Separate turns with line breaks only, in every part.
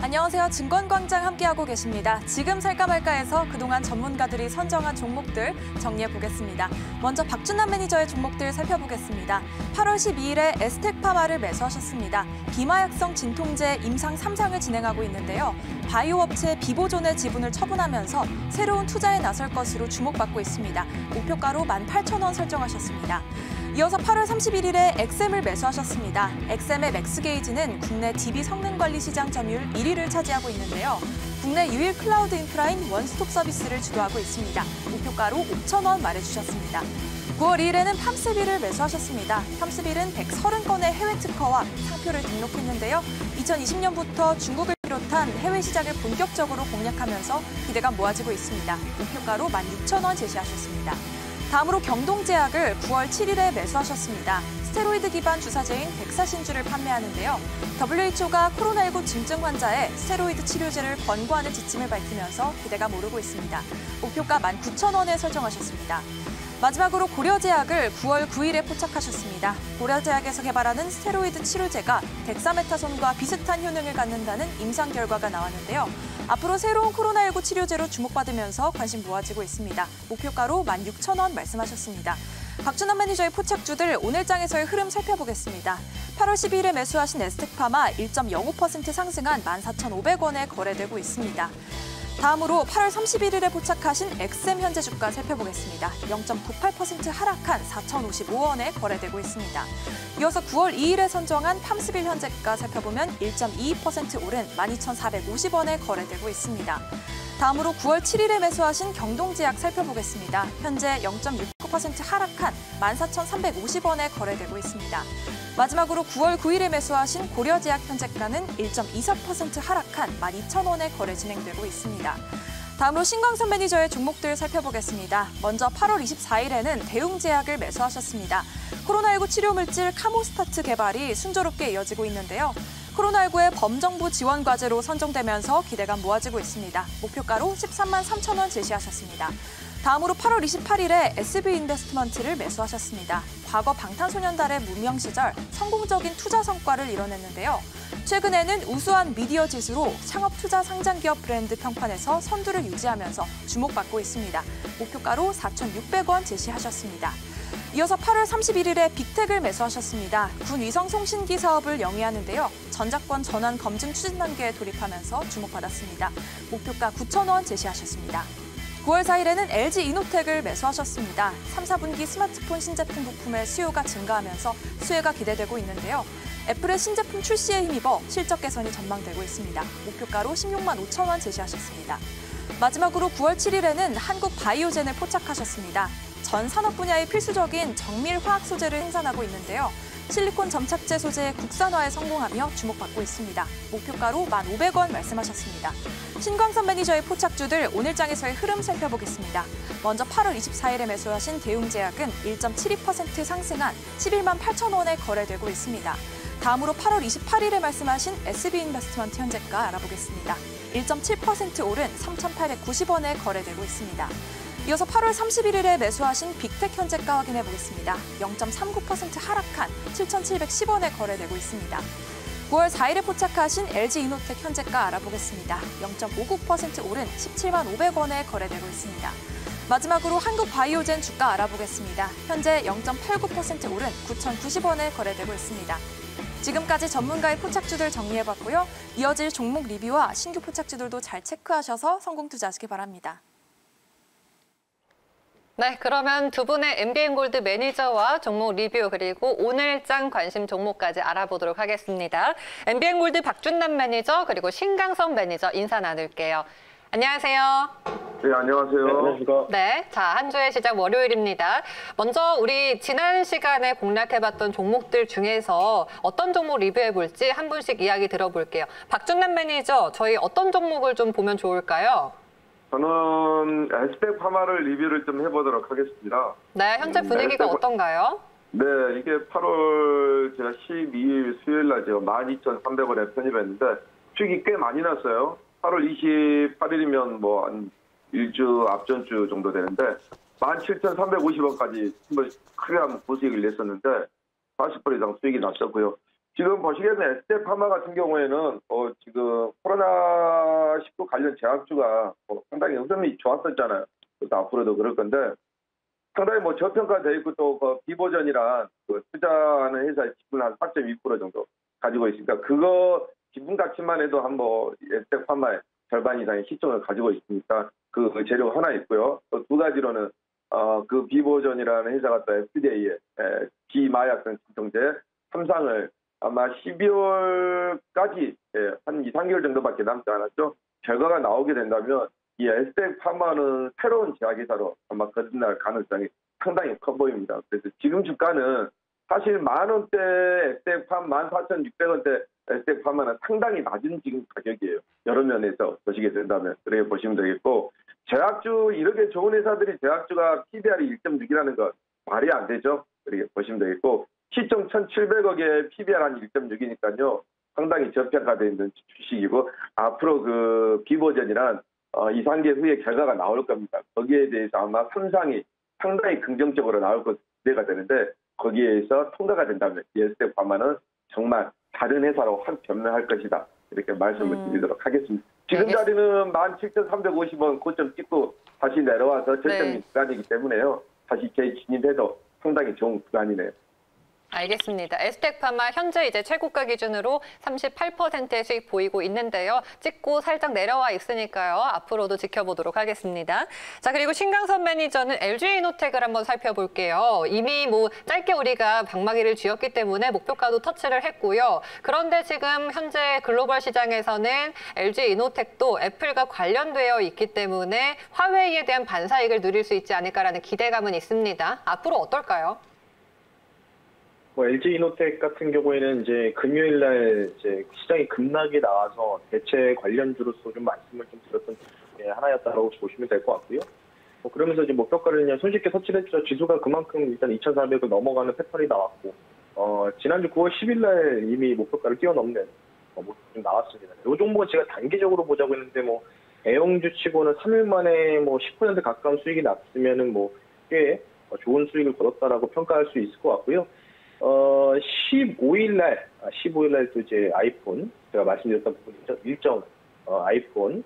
안녕하세요. 증권광장 함께하고 계십니다. 지금 살까 말까에서 그동안 전문가들이 선정한 종목들 정리해보겠습니다. 먼저 박준남 매니저의 종목들 살펴보겠습니다. 8월 12일에 에스텍파마를 매수하셨습니다. 비마약성 진통제 임상 3상을 진행하고 있는데요. 바이오 업체 비보존의 지분을 처분하면서 새로운 투자에 나설 것으로 주목받고 있습니다. 목표가로 18,000원 설정하셨습니다. 이어서 8월 31일에 엑셈을 매수하셨습니다. 엑셈의 맥스게이지는 국내 DB 성능관리 시장 점유율 1위를 차지하고 있는데요. 국내 유일 클라우드 인프라인 원스톱 서비스를 주도하고 있습니다. 목표가로 5,000원 말해주셨습니다. 9월 2일에는 팜스빌을 매수하셨습니다. 팜스빌은 130건의 해외 특허와 상표를 등록했는데요. 2020년부터 중국을 비롯한 해외 시장을 본격적으로 공략하면서 기대가 모아지고 있습니다. 목표가로 16,000원 제시하셨습니다. 다음으로 경동제약을 9월 7일에 매수하셨습니다. 스테로이드 기반 주사제인 덱사신주를 판매하는데요. WHO가 코로나19 중증 환자의 스테로이드 치료제를 권고하는 지침을 밝히면서 기대가 모르고 있습니다. 목표가 19,000원에 설정하셨습니다. 마지막으로 고려제약을 9월 9일에 포착하셨습니다. 고려제약에서 개발하는 스테로이드 치료제가 덱사메타손과 비슷한 효능을 갖는다는 임상 결과가 나왔는데요. 앞으로 새로운 코로나19 치료제로 주목받으면서 관심 모아지고 있습니다. 목표가로 16,000원 말씀하셨습니다. 박준남 매니저의 포착주들 오늘 장에서의 흐름 살펴보겠습니다. 8월 12일에 매수하신 에스텍파마 1.05% 상승한 14,500원에 거래되고 있습니다. 다음으로 8월 31일에 포착하신 엑셈 현재 주가 살펴보겠습니다. 0.98% 하락한 4,055원에 거래되고 있습니다. 이어서 9월 2일에 선정한 팜스빌 현재가 살펴보면 1.22% 오른 12,450원에 거래되고 있습니다. 다음으로 9월 7일에 매수하신 경동제약 살펴보겠습니다. 현재 0.69% 하락한 14,350원에 거래되고 있습니다. 마지막으로 9월 9일에 매수하신 고려제약 현재가는 1.24% 하락한 12,000원에 거래 진행되고 있습니다. 다음으로 신광선 매니저의 종목들 살펴보겠습니다. 먼저 8월 24일에는 대웅제약을 매수하셨습니다. 코로나19 치료물질 카모스타트 개발이 순조롭게 이어지고 있는데요. 코로나19의 범정부 지원 과제로 선정되면서 기대가 모아지고 있습니다. 목표가로 13만 3,000원 제시하셨습니다. 다음으로 8월 28일에 SB인베스트먼트를 매수하셨습니다. 과거 방탄소년단의 무명 시절 성공적인 투자 성과를 이뤄냈는데요. 최근에는 우수한 미디어 지수로 창업 투자 상장기업 브랜드 평판에서 선두를 유지하면서 주목받고 있습니다. 목표가로 4,600원 제시하셨습니다. 이어서 8월 31일에 빅텍을 매수하셨습니다. 군 위성 송신기 사업을 영위하는데요. 전작권 전환 검증 추진 단계에 돌입하면서 주목받았습니다. 목표가 9,000원 제시하셨습니다. 9월 4일에는 LG이노텍을 매수하셨습니다. 3, 4분기 스마트폰 신제품 부품의 수요가 증가하면서 수혜가 기대되고 있는데요. 애플의 신제품 출시에 힘입어 실적 개선이 전망되고 있습니다. 목표가로 16만 5,000원 제시하셨습니다. 마지막으로 9월 7일에는 한국바이오젠을 포착하셨습니다. 전 산업 분야의 필수적인 정밀 화학 소재를 생산하고 있는데요. 실리콘 점착제 소재의 국산화에 성공하며 주목받고 있습니다. 목표가로 1,500원 말씀하셨습니다. 신광선 매니저의 포착주들 오늘 장에서의 흐름 살펴보겠습니다. 먼저 8월 24일에 매수하신 대웅제약은 1.72% 상승한 11만 8,000원에 거래되고 있습니다. 다음으로 8월 28일에 말씀하신 SB인베스트먼트 현재가 알아보겠습니다. 1.7% 오른 3,890원에 거래되고 있습니다. 이어서 8월 31일에 매수하신 빅텍 현재가 확인해 보겠습니다. 0.39% 하락한 7,710원에 거래되고 있습니다. 9월 4일에 포착하신 LG이노텍 현재가 알아보겠습니다. 0.59% 오른 17만 500원에 거래되고 있습니다. 마지막으로 한국바이오젠 주가 알아보겠습니다. 현재 0.89% 오른 9,090원에 거래되고 있습니다. 지금까지 전문가의 포착주들 정리해봤고요. 이어질 종목 리뷰와 신규 포착주들도 잘 체크하셔서 성공 투자하시기 바랍니다.
네, 그러면 두 분의 MBN골드 매니저와 종목 리뷰 그리고 오늘장 관심 종목까지 알아보도록 하겠습니다. MBN골드 박준남 매니저 그리고 신광선 매니저 인사 나눌게요. 안녕하세요.
네, 안녕하세요.
네, 안녕하십니까.
네, 자, 한 주의 시작 월요일입니다. 먼저 우리 지난 시간에 공략해봤던 종목들 중에서 어떤 종목 리뷰해볼지 한 분씩 이야기 들어볼게요. 박준남 매니저, 저희 어떤 종목을 좀 보면 좋을까요?
저는 에스텍파마를 리뷰를 좀 해보도록 하겠습니다.
네, 현재 분위기가 어떤가요?
네, 이게 8월 제가 12일 수요일 날 제가 12,300원에 편입했는데 수익이 꽤 많이 났어요. 8월 28일이면 뭐 한 일주 앞전주 정도 되는데 17,350원까지 한번 크게 한 부수익을 냈었는데 40% 이상 수익이 났었고요. 지금 보시겠는 에스테 파마 같은 경우에는 지금 코로나19 관련 제약주가 상당히 흐름이 좋았었잖아요. 그래서 앞으로도 그럴 건데 상당히 저평가되어 있고 또 비보전이란 투자하는 회사의 지분 한 4.2% 정도 가지고 있으니까 그거 지분 가치만 해도 한 에스테 파마의 절반 이상의 시총을 가지고 있으니까 그 재료가 하나 있고요. 또 두 가지로는 그 비보전이라는 회사가 또 FDA에 비마약성 진통제 3상을 아마 12월까지 한 2, 3개월 정도밖에 남지 않았죠. 결과가 나오게 된다면 이 에스텍 파마는 새로운 제약회사로 아마 거듭날 가능성이 상당히 커 보입니다. 그래서 지금 주가는 사실 10,000원대 에스텍 파마, 14,600원대 에스텍 파마는 상당히 낮은 지금 가격이에요. 여러 면에서 보시게 된다면 그렇게 보시면 되겠고 제약주 이렇게 좋은 회사들이 제약주가 PBR이 1.6이라는 건 말이 안 되죠. 그렇게 보시면 되겠고 시총 1,700억에 PBR 한 1.6이니까요. 상당히 저평가되어 있는 주식이고 앞으로 그 비보전이란 2, 3개월 후에 결과가 나올 겁니다. 거기에 대해서 아마 3상이 상당히 긍정적으로 나올 것 기대가 되는데 거기에서 통과가 된다면 에스텍 파마는 정말 다른 회사로 확 변화할 것이다. 이렇게 말씀을 드리도록 하겠습니다. 지금 자리는 17,350원 고점 찍고 다시 내려와서 절정리 구간이기 때문에요. 다시 재진입해도 상당히 좋은 구간이네요.
알겠습니다. 에스텍 파마 현재 이제 최고가 기준으로 38%의 수익 보이고 있는데요. 찍고 살짝 내려와 있으니까요. 앞으로도 지켜보도록 하겠습니다. 자, 그리고 신강선 매니저는 LG이노텍을 한번 살펴볼게요. 이미 짧게 우리가 방망이를 쥐었기 때문에 목표가도 터치를 했고요. 그런데 지금 현재 글로벌 시장에서는 LG이노텍도 애플과 관련되어 있기 때문에 화웨이에 대한 반사이익을 누릴 수 있지 않을까라는 기대감은 있습니다. 앞으로 어떨까요?
LG이노텍 같은 경우에는 이제 금요일 날 이제 시장이 급락이 나와서 대체 관련주로서 좀 말씀을 좀 드렸던 하나였다고 보시면 될 것 같고요. 그러면서 이제 목표가를 그냥 손쉽게 터치를 했죠. 지수가 그만큼 일단 2,400을 넘어가는 패턴이 나왔고, 지난주 9월 10일 날 이미 목표가를 뛰어넘는 모습이 좀 나왔습니다. 이 종목은 제가 단기적으로 보자고 했는데 대형주 치고는 3일 만에 10% 가까운 수익이 났으면은 꽤 좋은 수익을 거뒀다라고 평가할 수 있을 것 같고요. 15일 날 또 이제 아이폰, 제가 말씀드렸던 부분이죠. 일정, 아이폰,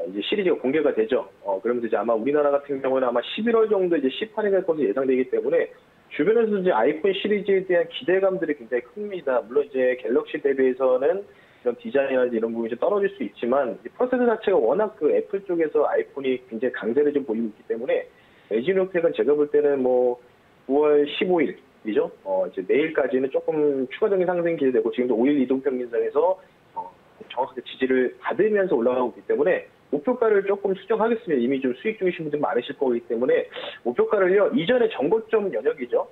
이제 시리즈가 공개가 되죠. 그러면서 이제 아마 우리나라 같은 경우는 아마 11월 정도 이제 시판이 될 것으로 예상되기 때문에 주변에서 이제 아이폰 시리즈에 대한 기대감들이 굉장히 큽니다. 물론 이제 갤럭시 대비해서는 이런 디자인이나 이런 부분이 좀 떨어질 수 있지만, 프로세서 자체가 워낙 그 애플 쪽에서 아이폰이 굉장히 강세를 좀 보이고 있기 때문에, LG이노텍은 제가 볼 때는 9월 15일, 이죠. 이제 내일까지는 조금 추가적인 상승이 기대되고 지금도 5일 이동평균선에서 정확하게 지지를 받으면서 올라가고 있기 때문에 목표가를 조금 수정하겠습니다. 이미 좀 수익 중이신 분들 많으실 거기 때문에 목표가를요. 이전에 정고점 연역이죠.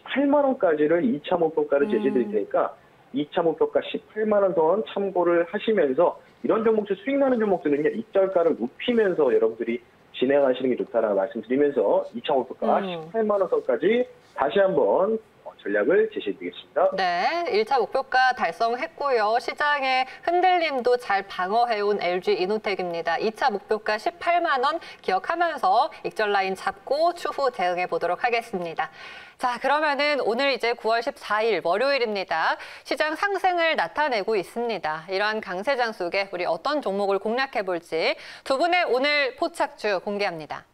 18만 원까지를 2차 목표가를 제시드릴 테니까 2차 목표가 18만 원 선 참고를 하시면서 이런 종목들 수익 나는 종목들은요. 입절가를 높이면서 여러분들이 진행하시는 게 좋다라고 말씀드리면서 2차 목표가 18만 원 선까지 다시 한번 전략을 제시해드리겠습니다.
네, 1차 목표가 달성했고요. 시장의 흔들림도 잘 방어해온 LG이노텍입니다. 2차 목표가 18만 원 기억하면서 익절 라인 잡고 추후 대응해 보도록 하겠습니다. 자, 그러면은 오늘 이제 9월 14일 월요일입니다. 시장 상승을 나타내고 있습니다. 이러한 강세장 속에 우리 어떤 종목을 공략해 볼지 두 분의 오늘 포착주 공개합니다.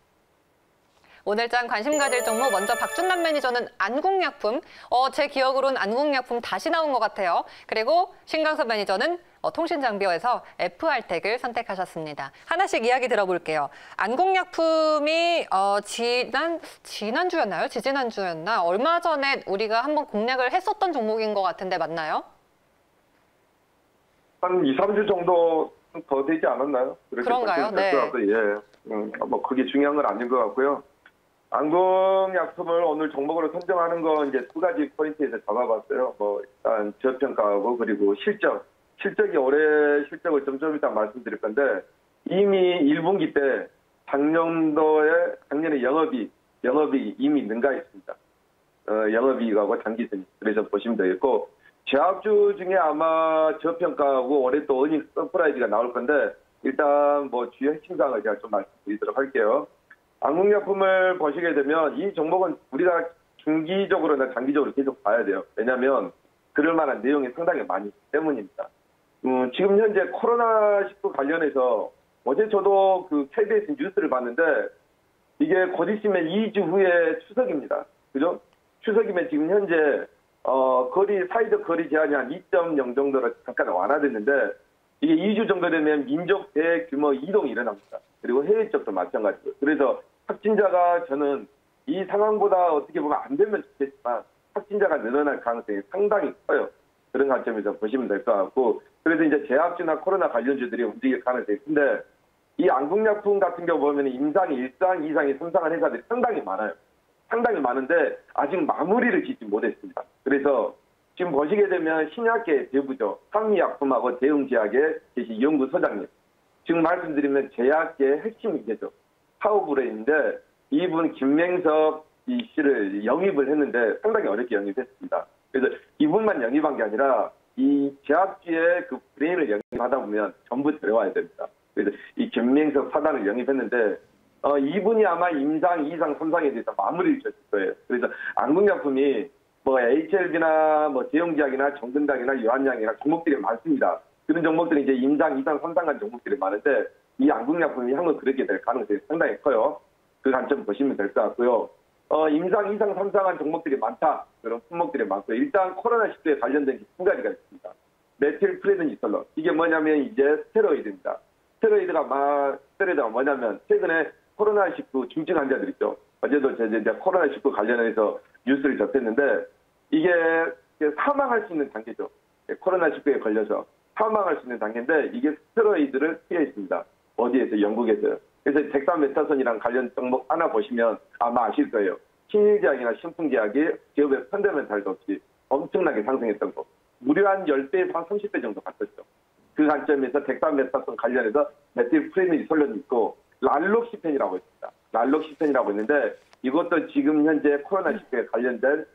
오늘장 관심 가질 종목 먼저 박준남 매니저는 안국약품. 제 기억으로는 안국약품 다시 나온 것 같아요. 그리고 신강선 매니저는 통신장비업에서 FR텍을 선택하셨습니다. 하나씩 이야기 들어볼게요. 안국약품이 지난주였나요? 지지난주였나? 얼마 전에 우리가 한번 공략을 했었던 종목인 것 같은데 맞나요?
한 2, 3주 정도 더 되지 않았나요?
그런가요? 네.
예. 그게 중요한 건 아닌 것 같고요. 안국약품을 오늘 종목으로 선정하는 건 이제 두 가지 포인트에서 잡아봤어요. 일단 저평가하고 그리고 실적이 올해 실적을 좀 이따 말씀드릴 건데 이미 1분기 때 작년에 영업이 이미 능가했습니다. 영업이익하고 당기순이. 그래서 보시면 되겠고 제약주 중에 아마 저평가하고 올해 또 어닝 서프라이즈가 나올 건데 일단 주요 핵심 사항을 제가 좀 말씀드리도록 할게요. 안국약품을 보시게 되면 이 종목은 우리가 중기적으로나 장기적으로 계속 봐야 돼요. 왜냐하면 그럴 만한 내용이 상당히 많기 때문입니다. 지금 현재 코로나19 관련해서 어제 저도 그 KBS 뉴스를 봤는데 이게 곧 있으면 2주 후에 추석입니다. 그죠? 추석이면 지금 현재 사회적 거리 제한이 한 2.0 정도로 잠깐 완화됐는데 이게 2주 정도 되면 민족 대규모 이동이 일어납니다. 그리고 해외 쪽도 마찬가지고. 그래서 확진자가 저는 이 상황보다 어떻게 보면 안 되면 좋겠지만 확진자가 늘어날 가능성이 상당히 커요. 그런 관점에서 보시면 될 것 같고. 그래서 이제 제약주나 코로나 관련주들이 움직일 가능성이 큰데 이 안국약품 같은 경우 보면 임상이 1상, 2상이 3상한 회사들이 상당히 많아요. 상당히 많은데 아직 마무리를 짓지 못했습니다. 그래서 지금 보시게 되면 신약계 대부죠. 한미약품하고 대웅제약의 계신 연구소장님. 지금 말씀드리면 제약계의 핵심 인재죠. 사업으로 있는데 이분 김맹섭 씨를 영입을 했는데 상당히 어렵게 영입했습니다. 그래서 이분만 영입한 게 아니라 이 제약주의 그 브레인을 영입하다 보면 전부 들어와야 됩니다. 그래서 이 김맹섭 사단을 영입했는데 이분이 아마 임상, 2상, 3상에 대해서 마무리를 줬을 거예요. 그래서 안국약품이 뭐 HLB나 뭐 제용제약이나 정근당이나 유한양이나 종목들이 많습니다. 그런 종목들이 이제 임상, 2상, 3상간 종목들이 많은데 이 안국약품이 향후 그렇게 될 가능성이 상당히 커요. 그 관점 보시면 될 것 같고요. 임상, 2상, 3상한 종목들이 많다. 그런 품목들이 많고요. 일단 코로나19에 관련된 게 두 가지가 있습니다. 메틸프레드니솔론. 이게 뭐냐면 이제 스테로이드입니다. 스테로이드가 뭐냐면 최근에 코로나19 중증 환자들 있죠. 어제도 이제 코로나19 관련해서 뉴스를 접했는데 이게 사망할 수 있는 단계죠. 코로나19에 걸려서 사망할 수 있는 단계인데 이게 스테로이드를 투여했습니다. 어디에서? 영국에서요. 그래서 덱사메타손이랑 관련 종목 하나 보시면 아마 아실 거예요. 신일제약이나 신풍제약이 기업의 펀더멘탈도 없이 엄청나게 상승했던 거. 무려 한 10배에서 한 30배 정도 갔었죠. 그 관점에서 덱사메타손 관련해서 메틸프레니솔론이 있고 랄록시펜이라고 있습니다. 랄록시펜이라고 있는데 이것도 지금 현재 코로나19에 관련된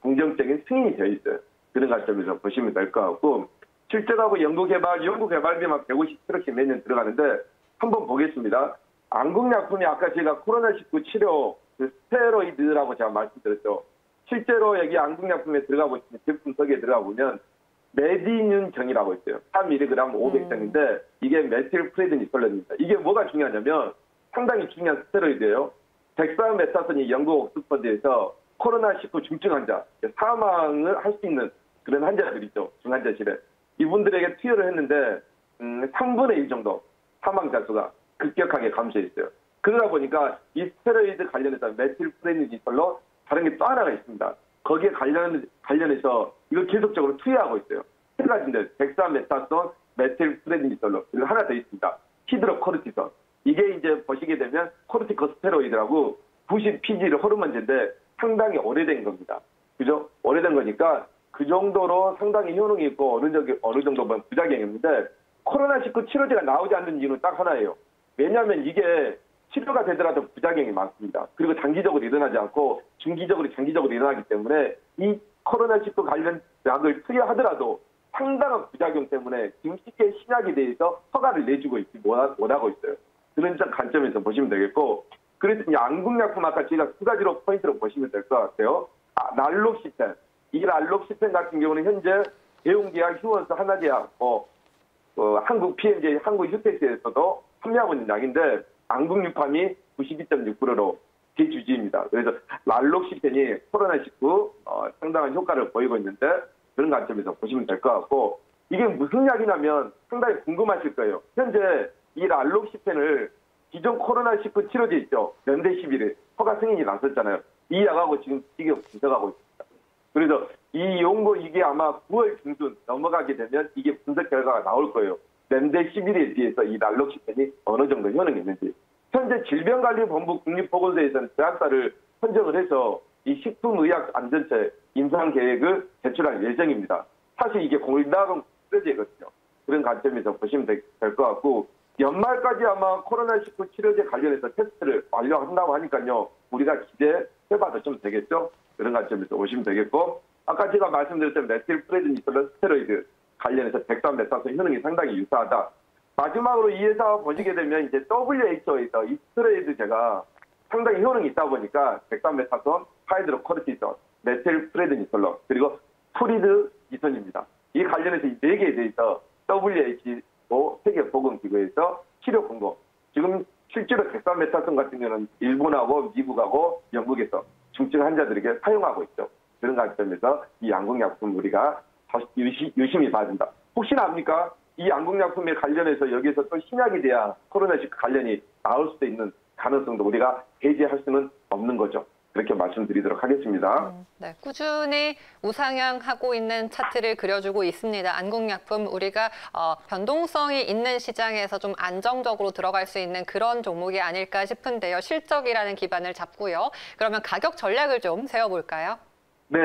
긍정적인 승인이 되어 있어요. 그런 관점에서 보시면 될 것 같고 실제로 연구개발비만 150트럭씩 매년 들어가는데 한번 보겠습니다. 안국약품이 아까 제가 코로나19 치료 그 스테로이드라고 제가 말씀드렸죠. 실제로 여기 안국약품에 들어가 보시면 제품석에 들어가 보면 메디뮴경이라고 있어요. 3mg 500정인데 이게 메틸프레드니솔론입니다. 이게 뭐가 중요하냐면 상당히 중요한 스테로이드예요. 덱사메타손이 영국 옥스퍼드에서 코로나19 중증 환자, 사망을 할 수 있는 그런 환자들이죠. 중환자실에. 이분들에게 투여를 했는데 3분의 1 정도 사망자 수가 급격하게 감소했어요. 그러다 보니까 이 스테로이드 관련해서 메틸프레니디솔론 다른 게 또 하나가 있습니다. 거기에 관련해서 이걸 계속적으로 투여하고 있어요. 세 가지인데 덱사메타손, 메틸프레니디솔론 그리고 하나 더 있습니다. 히드로코르티손. 이게 이제 보시게 되면 코르티코스테로이드라고 부신 피질 호르몬제인데 상당히 오래된 겁니다. 그죠? 오래된 거니까 그 정도로 상당히 효능이 있고 어느 정도 보면 부작용이 있는데 코로나19 치료제가 나오지 않는 이유는 딱 하나예요. 왜냐하면 이게 치료가 되더라도 부작용이 많습니다. 그리고 단기적으로 일어나지 않고 중기적으로 장기적으로 일어나기 때문에 이 코로나19 관련 약을 투여하더라도 상당한 부작용 때문에 지금 쉽게 신약에 대해서 허가를 내주고 있지 못하고 있어요. 그런 관점에서 보시면 되겠고 그래서 안국약품 아까 제가 두 가지로 포인트로 보시면 될 것 같아요. 랄록시펜. 이 랄록시펜 같은 경우는 현재 대웅제약, 휴원스, 하나제약, 한국 PMJ, 한국휴텍스에서도 판매하고 있는 약인데 안국육팜이 92.6%로 대주주입니다. 그래서 랄록시펜이 코로나19 상당한 효과를 보이고 있는데 그런 관점에서 보시면 될 것 같고 이게 무슨 약이냐면 상당히 궁금하실 거예요. 현재 이 랄록시펜을 기존 코로나19 치료제 있죠. 렘데시비르 허가 승인이 났었잖아요. 이 약하고 지금 비교 분석하고 있습니다. 그래서 이 용고 이게 아마 9월 중순 넘어가게 되면 이게 분석 결과가 나올 거예요. 렘데시비르에 비해서 이 랄록시펜이 어느 정도 효능이 있는지. 현재 질병관리본부 국립보건소에서는 제약사를 선정을 해서 이 식품의약안전처 임상계획을 제출할 예정입니다. 사실 이게 공익나금 치료제거든요. 그런 관점에서 보시면 될 것 같고 연말까지 아마 코로나19 치료제 관련해서 테스트를 완료한다고 하니까요. 우리가 기대해봐도 좀 되겠죠? 그런 관점에서 오시면 되겠고 아까 제가 말씀드렸던 메틸프레드니솔론 스테로이드 관련해서 덱사메타손 효능이 상당히 유사하다. 마지막으로 이 회사 보시게 되면 이제 WHO에서 이 스테로이드제가 상당히 효능이 있다 보니까 덱사메타손, 하이드로코르티손, 메틸프레드니솔론 그리고 2선입니다. 이 관련해서 이 4개에 대해서 WHO 세계보건기구에서 치료 권고, 지금 실제로 덱사메타손 같은 경우는 일본하고 미국하고 영국에서 중증 환자들에게 사용하고 있죠. 그런 관점에서 이 양국약품 우리가 다시 유심히 봐야 된다. 혹시나 압니까? 이 양국약품에 관련해서 여기서 또 신약이 돼야 코로나19 관련이 나올 수도 있는 가능성도 우리가 배제할 수는 없는 거죠. 그렇게 말씀드리도록 하겠습니다.
네, 꾸준히 우상향하고 있는 차트를 그려주고 있습니다. 안국약품 우리가 변동성이 있는 시장에서 좀 안정적으로 들어갈 수 있는 그런 종목이 아닐까 싶은데요. 실적이라는 기반을 잡고요. 그러면 가격 전략을 좀 세워볼까요?
네.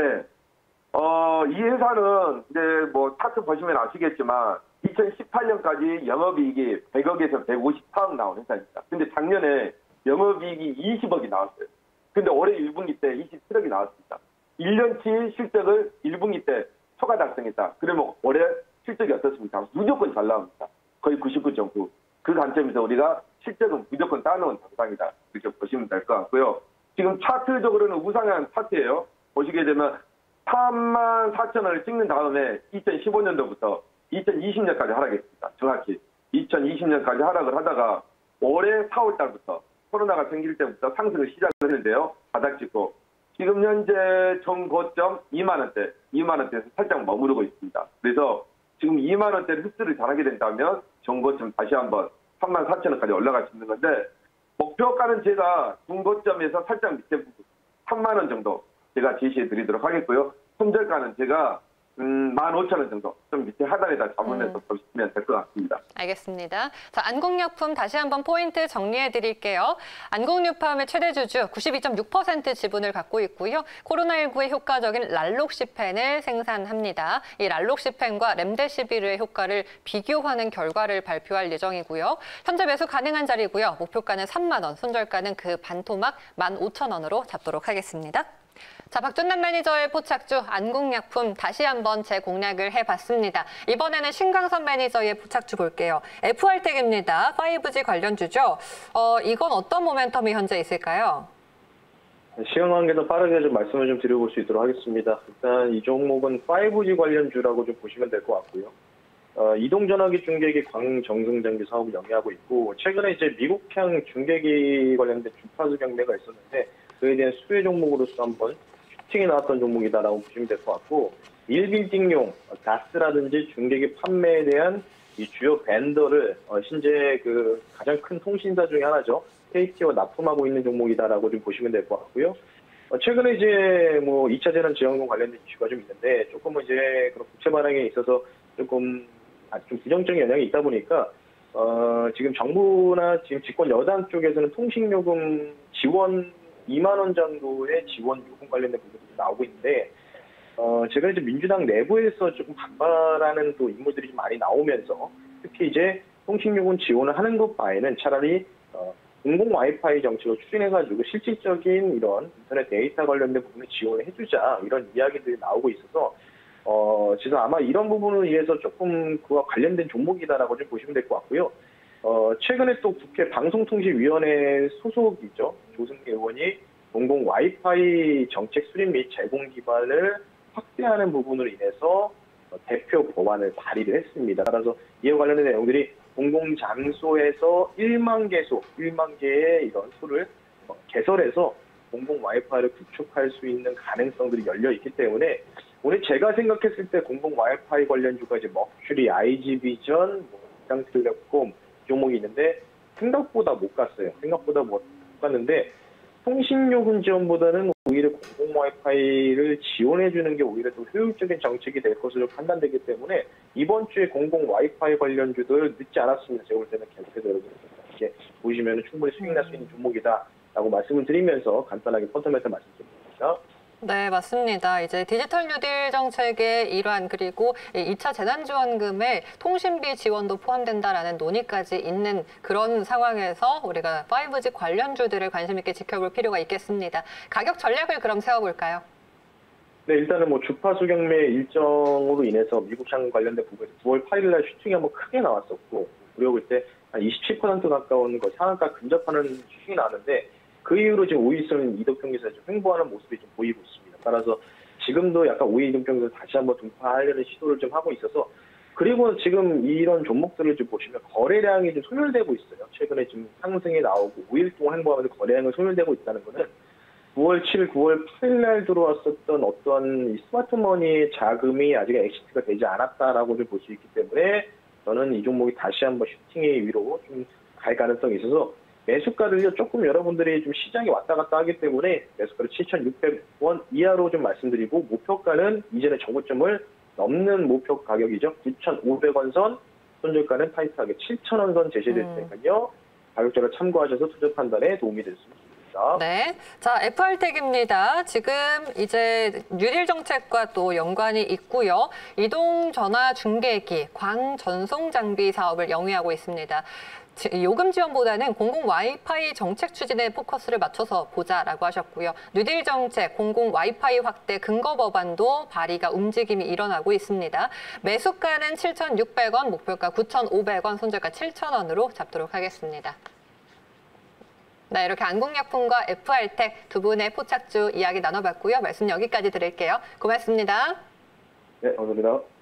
이 회사는 이제 뭐 차트 보시면 아시겠지만 2018년까지 영업이익이 100억에서 154억 나온 회사입니다. 근데 작년에 영업이익이 20억이 나왔어요. 근데 올해 1분기 때 27억이 나왔습니다. 1년치 실적을 1분기 때 초과 달성했다. 그러면 올해 실적이 어떻습니까? 무조건 잘 나옵니다. 거의 99.9. 그 관점에서 우리가 실적은 무조건 따놓은 당상이다. 이렇게 보시면 될 것 같고요. 지금 차트적으로는 우상향 차트예요. 보시게 되면 34,000원을 찍는 다음에 2015년도부터 2020년까지 하락했습니다. 정확히 2020년까지 하락을 하다가 올해 4월 달부터 코로나가 생길 때부터 상승을 시작을 했는데요. 바닥 찍고 지금 현재 정고점 2만 원대에서 살짝 머무르고 있습니다. 그래서 지금 2만 원대를 흡수를 잘하게 된다면 정고점 다시 한번 34,000원까지 올라갈 수 있는 건데 목표가는 제가 중고점에서 살짝 밑에 부분 3만 원 정도 제가 제시해 드리도록 하겠고요. 손절가는 제가 15,000원 정도 좀 밑에 하단에다 잡으면서 보시면 될 것 같습니다.
알겠습니다. 자, 안국약품 다시 한번 포인트 정리해 드릴게요. 안국유팜의 최대 주주 92.6% 지분을 갖고 있고요. 코로나19에 효과적인 랄록시펜을 생산합니다. 이 랄록시펜과 렘데시비르의 효과를 비교하는 결과를 발표할 예정이고요. 현재 매수 가능한 자리고요. 목표가는 3만 원, 손절가는 그 반토막 15,000원으로 잡도록 하겠습니다. 자, 박준남 매니저의 포착주 안국약품 다시 한번 재공략을 해봤습니다. 이번에는 신광선 매니저의 포착주 볼게요. FR텍입니다. 5G 관련주죠. 이건 어떤 모멘텀이 현재 있을까요?
시간 관계도 빠르게 좀 말씀을 좀 드려볼 수 있도록 하겠습니다. 일단 이 종목은 5G 관련주라고 좀 보시면 될 것 같고요. 이동전화기 중계기 광정승장비 사업을 영위하고 있고 최근에 이제 미국향 중계기 관련된 주파수 경매가 있었는데 그에 대한 수혜 종목으로서 한번 슈팅이 나왔던 종목이다라고 보시면 될 것 같고 일빌딩용 가스라든지 중계기 판매에 대한 이 주요 벤더를 현재 그 가장 큰 통신사 중에 하나죠. KT와 납품하고 있는 종목이다라고 좀 보시면 될 것 같고요. 최근에 이제 뭐 2차 재난 지원금 관련된 이슈가 좀 있는데 조금은 이제 그런 국채 발행에 있어서 조금 좀 부정적인 영향이 있다 보니까 지금 정부나 지금 집권 여당 쪽에서는 통신요금 지원 2만 원 정도의 지원 요금 관련된 부분들이 나오고 있는데 제가 이제 민주당 내부에서 조금 반발하는 또 인물들이 좀 많이 나오면서 특히 이제 통신요금 지원을 하는 것 바에는 차라리 공공 와이파이 정책을 추진해가지고 실질적인 이런 인터넷 데이터 관련된 부분을 지원을 해주자 이런 이야기들이 나오고 있어서 그래서 아마 이런 부분을 위해서 조금 그와 관련된 종목이다라고 좀 보시면 될 것 같고요. 최근에 또 국회 방송통신위원회 소속이죠. 조승기 의원이 공공 와이파이 정책 수립 및 제공 기반을 확대하는 부분으로 인해서 대표 법안을 발의를 했습니다. 따라서 이와 관련된 내용들이 공공장소에서 1만 개의 이런 수를 개설해서 공공 와이파이를 구축할 수 있는 가능성들이 열려 있기 때문에 오늘 제가 생각했을 때 공공 와이파이 관련주가 이제 머큐리, IG비전, 기상텔레콤 종목이 있는데 생각보다 못 갔어요. 생각보다 못 갔는데 통신요금 지원보다는 오히려 공공 와이파이를 지원해주는 게 오히려 더 효율적인 정책이 될 것으로 판단되기 때문에 이번 주에 공공 와이파이 관련주들 늦지 않았습니다. 제가 볼 때는 계속해서 여러분들 이렇게 보시면 충분히 수익 날 수 있는 종목이다라고 말씀을 드리면서 간단하게 펀더멘털 말씀드립니다.
네, 맞습니다. 이제 디지털 뉴딜 정책의 일환 그리고 2차 재난지원금에 통신비 지원도 포함된다라는 논의까지 있는 그런 상황에서 우리가 5G 관련주들을 관심 있게 지켜볼 필요가 있겠습니다. 가격 전략을 그럼 세워볼까요?
네, 일단은 뭐 주파수 경매 일정으로 인해서 미국향 관련된 부분에서 9월 8일 날 슈팅이 한번 크게 나왔었고 우리가 볼 때 한 27% 가까운 거 상한가 근접하는 슈팅이 나왔는데 그 이후로 지금 5일선 이덕 경기에서 좀 횡보하는 모습이 좀 보이고 있습니다. 따라서 지금도 약간 오이 이동평에서 다시 한번 돌파하려는 시도를 좀 하고 있어서 그리고 지금 이런 종목들을 좀 보시면 거래량이 좀 소멸되고 있어요. 최근에 좀 상승이 나오고 5일 동안 행보하면서 거래량이 소멸되고 있다는 것은 9월 7일, 9월 8일 날 들어왔었던 어떤 스마트머니 자금이 아직 엑시트가 되지 않았다라고 좀 볼 수 있기 때문에 저는 이 종목이 다시 한번 슈팅의 위로 좀 갈 가능성이 있어서 매수가를요 조금 여러분들이 좀 시장에 왔다 갔다 하기 때문에 매수가를 7,600원 이하로 좀 말씀드리고 목표가는 이전의 정고점을 넘는 목표 가격이죠. 9,500원 선, 손절가는 타이트하게 7,000원 선 제시됐으니까요. 가격대를 참고하셔서 투자 판단에 도움이 될 수 있습니다.
네. 자, FR텍입니다. 지금 이제 뉴딜 정책과 또 연관이 있고요. 이동 전화 중계기, 광 전송 장비 사업을 영위하고 있습니다. 요금 지원보다는 공공 와이파이 정책 추진에 포커스를 맞춰서 보자라고 하셨고요. 뉴딜 정책, 공공 와이파이 확대 근거 법안도 발의가 움직임이 일어나고 있습니다. 매수가는 7,600원, 목표가 9,500원, 손절가 7,000원으로 잡도록 하겠습니다. 네, 이렇게 안국약품과 FR텍 두 분의 포착주 이야기 나눠봤고요. 말씀 여기까지 드릴게요. 고맙습니다.
네, 감사합니다.